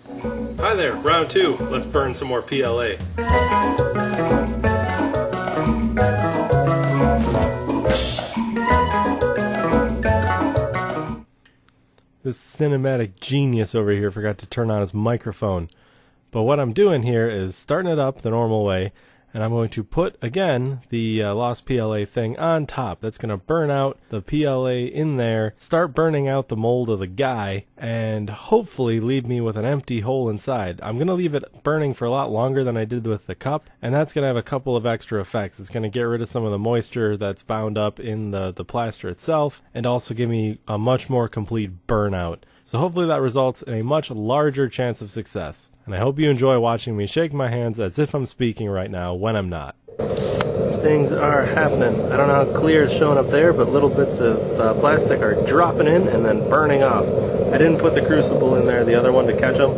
Hi there, round two. Let's burn some more PLA. This cinematic genius over here forgot to turn on his microphone. But what I'm doing here is starting it up the normal way, and I'm going to put, again, the Lost PLA thing on top. That's going to burn out the PLA in there, start burning out the mold of the guy, and hopefully leave me with an empty hole inside. I'm going to leave it burning for a lot longer than I did with the cup, and that's going to have a couple of extra effects. It's going to get rid of some of the moisture that's bound up in the plaster itself, and also give me a much more complete burnout. So hopefully that results in a much larger chance of success. And I hope you enjoy watching me shake my hands as if I'm speaking right now when I'm not. Things are happening. I don't know how clear it's showing up there, but little bits of plastic are dropping in and then burning off. I didn't put the crucible in there, the other one, to catch them.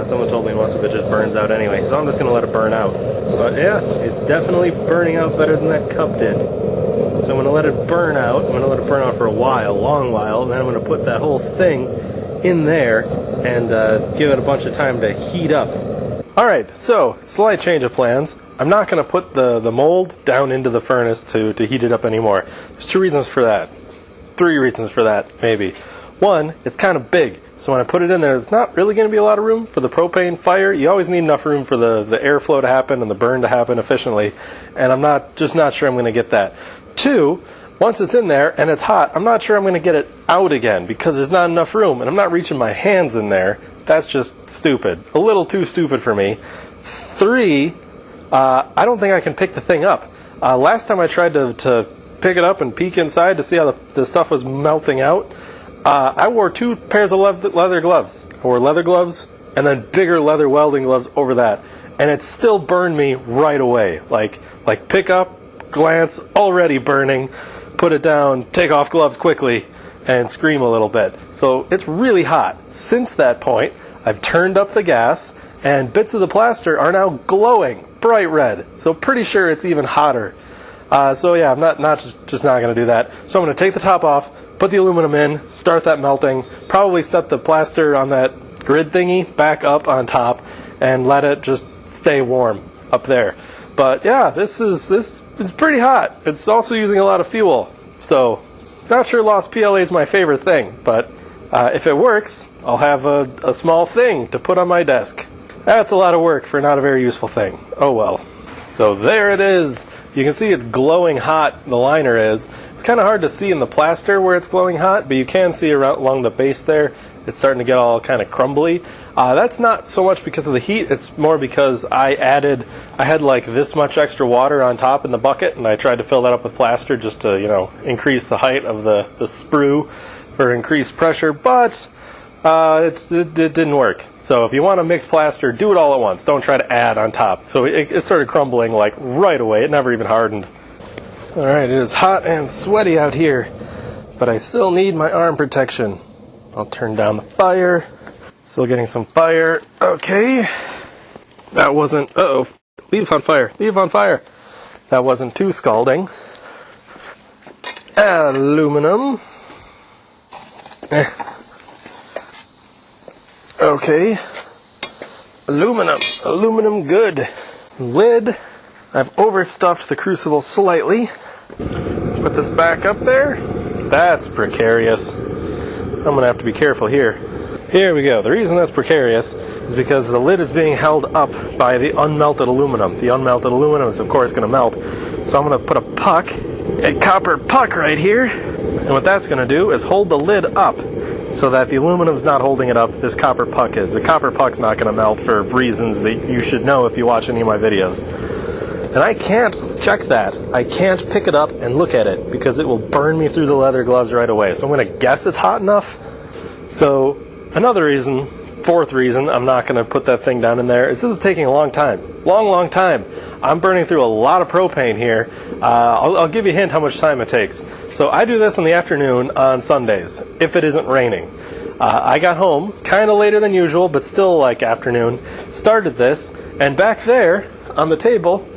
Someone told me most of it just burns out anyway, so I'm just going to let it burn out. But yeah, it's definitely burning out better than that cup did. So I'm going to let it burn out. I'm going to let it burn out for a while, long while, and then I'm going to put that whole thing in there and give it a bunch of time to heat up. Alright, so slight change of plans. I'm not going to put the mold down into the furnace to heat it up anymore. There's two reasons for that. Three reasons for that, maybe. One, it's kind of big, so when I put it in there, there's not really going to be a lot of room for the propane fire. You always need enough room for the airflow to happen and the burn to happen efficiently, and I'm just not sure I'm going to get that. Two, once it's in there and it's hot, I'm not sure I'm going to get it out again because there's not enough room and I'm not reaching my hands in there. That's just stupid. A little too stupid for me. Three, I don't think I can pick the thing up. Last time I tried to pick it up and peek inside to see how the stuff was melting out, I wore 2 pairs of leather gloves. I wore leather gloves and then bigger leather welding gloves over that. And it still burned me right away. Like pick up, glance, already burning. Put it down, take off gloves quickly, and scream a little bit. So it's really hot. Since that point, I've turned up the gas, and bits of the plaster are now glowing bright red. So pretty sure it's even hotter. So yeah, I'm just not going to do that. So I'm going to take the top off, put the aluminum in, start that melting, probably set the plaster on that grid thingy back up on top, and let it just stay warm up there. But yeah, this is pretty hot. It's also using a lot of fuel. So, not sure Lost PLA is my favorite thing, but if it works, I'll have a small thing to put on my desk. That's a lot of work for not a very useful thing. Oh well. So there it is. You can see it's glowing hot, the liner is. It's kind of hard to see in the plaster where it's glowing hot, but you can see around along the base there. It's starting to get all kind of crumbly. That's not so much because of the heat, it's more because I had like this much extra water on top in the bucket, and I tried to fill that up with plaster just to, increase the height of the sprue for increased pressure, but it didn't work. So if you want to mix plaster, do it all at once. Don't try to add on top. So it started crumbling like right away. It never even hardened. Alright, it is hot and sweaty out here, but I still need my arm protection. I'll turn down the fire. Still getting some fire. Okay. That wasn't... Uh-oh. Leave on fire. Leave on fire. That wasn't too scalding. Aluminum. Okay. Aluminum. Aluminum good. Lid. I've overstuffed the crucible slightly. Put this back up there. That's precarious. I'm going to have to be careful here. Here we go. The reason that's precarious is because the lid is being held up by the unmelted aluminum. The unmelted aluminum is, of course, going to melt. So I'm going to put a copper puck right here. And what that's going to do is hold the lid up so that the aluminum's not holding it up. This copper puck is. The copper puck's not going to melt for reasons that you should know if you watch any of my videos. And I can't check that. I can't pick it up and look at it because it will burn me through the leather gloves right away. So I'm going to guess it's hot enough. So another reason, fourth reason, I'm not going to put that thing down in there is this is taking a long time. Long time. I'm burning through a lot of propane here. I'll give you a hint how much time it takes. So I do this in the afternoon on Sundays, if it isn't raining. I got home kind of later than usual, but still like afternoon. Started this, and back there on the table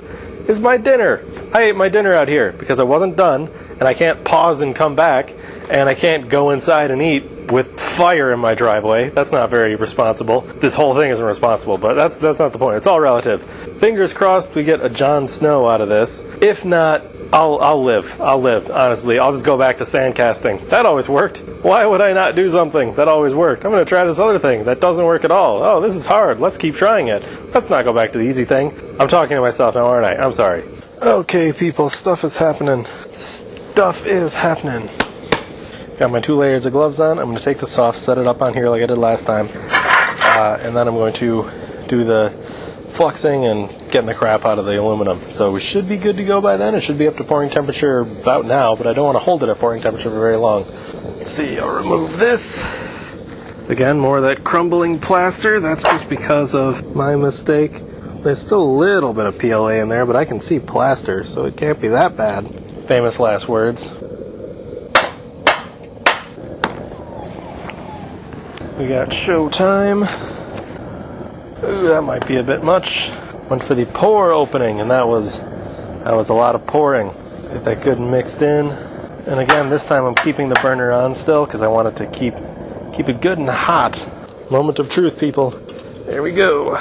is my dinner. I ate my dinner out here because I wasn't done, and I can't pause and come back, and I can't go inside and eat with fire in my driveway. That's not very responsible. This whole thing isn't responsible, but that's not the point. It's all relative. Fingers crossed we get a Jon Snow out of this. If not, I'll live. Honestly, I'll just go back to sand casting. That always worked. Why would I not do something that always worked? I'm going to try this other thing that doesn't work at all. Oh, this is hard. Let's keep trying it. Let's not go back to the easy thing. I'm talking to myself now, aren't I? I'm sorry. Okay, people, stuff is happening. Stuff is happening. Got my 2 layers of gloves on. I'm going to take this off, set it up on here like I did last time, and then I'm going to do the fluxing and getting the crap out of the aluminum. So we should be good to go by then. It should be up to pouring temperature about now, but I don't want to hold it at pouring temperature for very long. Let's see, I'll remove this. Again, more of that crumbling plaster. That's just because of my mistake. There's still a little bit of PLA in there, but I can see plaster, so it can't be that bad. Famous last words. We got showtime. Ooh, that might be a bit much. Went for the pour opening, and that was a lot of pouring. Let's get that good and mixed in. And again, this time I'm keeping the burner on still because I wanted to keep it good and hot. Moment of truth, people. There we go.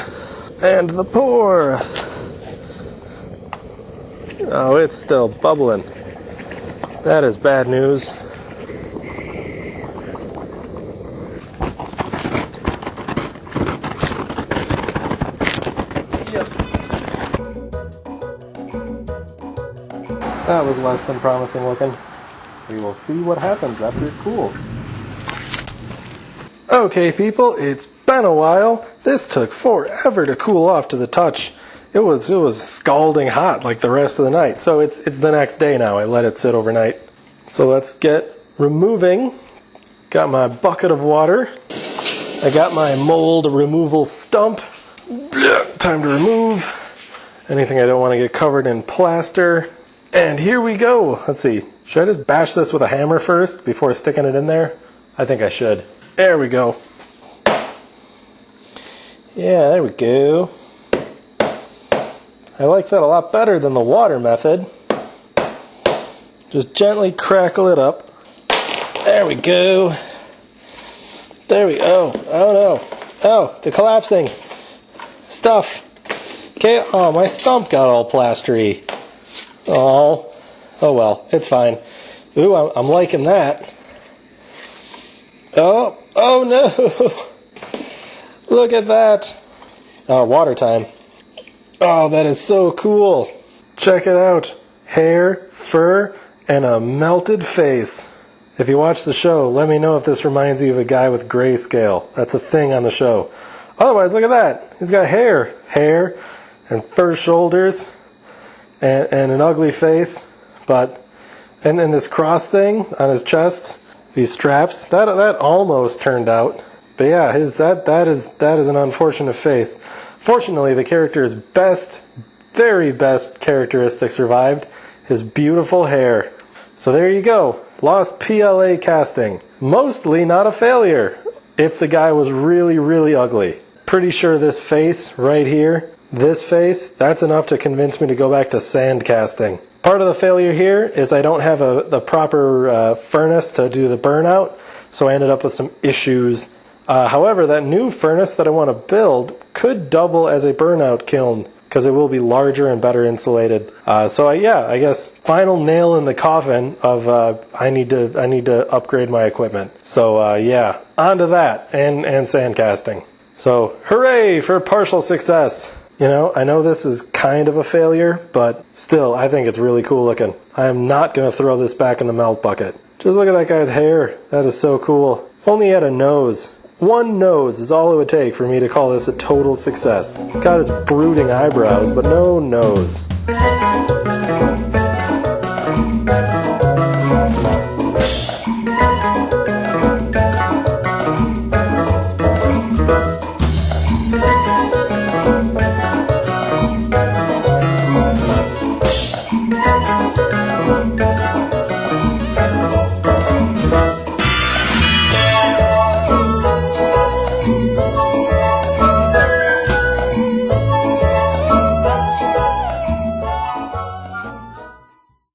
And the pour. Oh, it's still bubbling. That is bad news. That was less than promising looking. We will see what happens after it cools. Okay, people, it's been a while. This took forever to cool off to the touch. It was scalding hot like the rest of the night. So it's the next day now. I let it sit overnight. So let's get removing. Got my bucket of water. I got my mold removal stump. Time to remove anything I don't want to get covered in plaster. And here we go. Let's see. Should I just bash this with a hammer first before sticking it in there? I think I should. There we go. Yeah, there we go. I like that a lot better than the water method. Just gently crackle it up. There we go. There we go. Oh no. Oh, the collapsing stuff. Okay. Oh, my stump got all plastery. Oh well, it's fine. Ooh, I'm liking that. Oh no! Look at that. Oh, water time. Oh, that is so cool. Check it out. Hair, fur, and a melted face. If you watch the show, let me know if this reminds you of a guy with grayscale. That's a thing on the show. Otherwise, look at that. He's got hair and fur shoulders. And an ugly face, and then this cross thing on his chest, these straps, that almost turned out. But yeah, that is an unfortunate face. Fortunately, the character's very best characteristic survived, his beautiful hair. So there you go, Lost PLA casting. Mostly not a failure, if the guy was really, really ugly. Pretty sure this face right here, this face, that's enough to convince me to go back to sand casting. Part of the failure here is I don't have the proper furnace to do the burnout, so I ended up with some issues. However, that new furnace that I want to build could double as a burnout kiln because it will be larger and better insulated. I guess final nail in the coffin of I need to upgrade my equipment. So on to that and sand casting. So hooray for partial success. You know, I know this is kind of a failure, but still, I think it's really cool looking. I am not going to throw this back in the melt bucket. Just look at that guy's hair. That is so cool. If only he had a nose. One nose is all it would take for me to call this a total success. Got his brooding eyebrows, but no nose.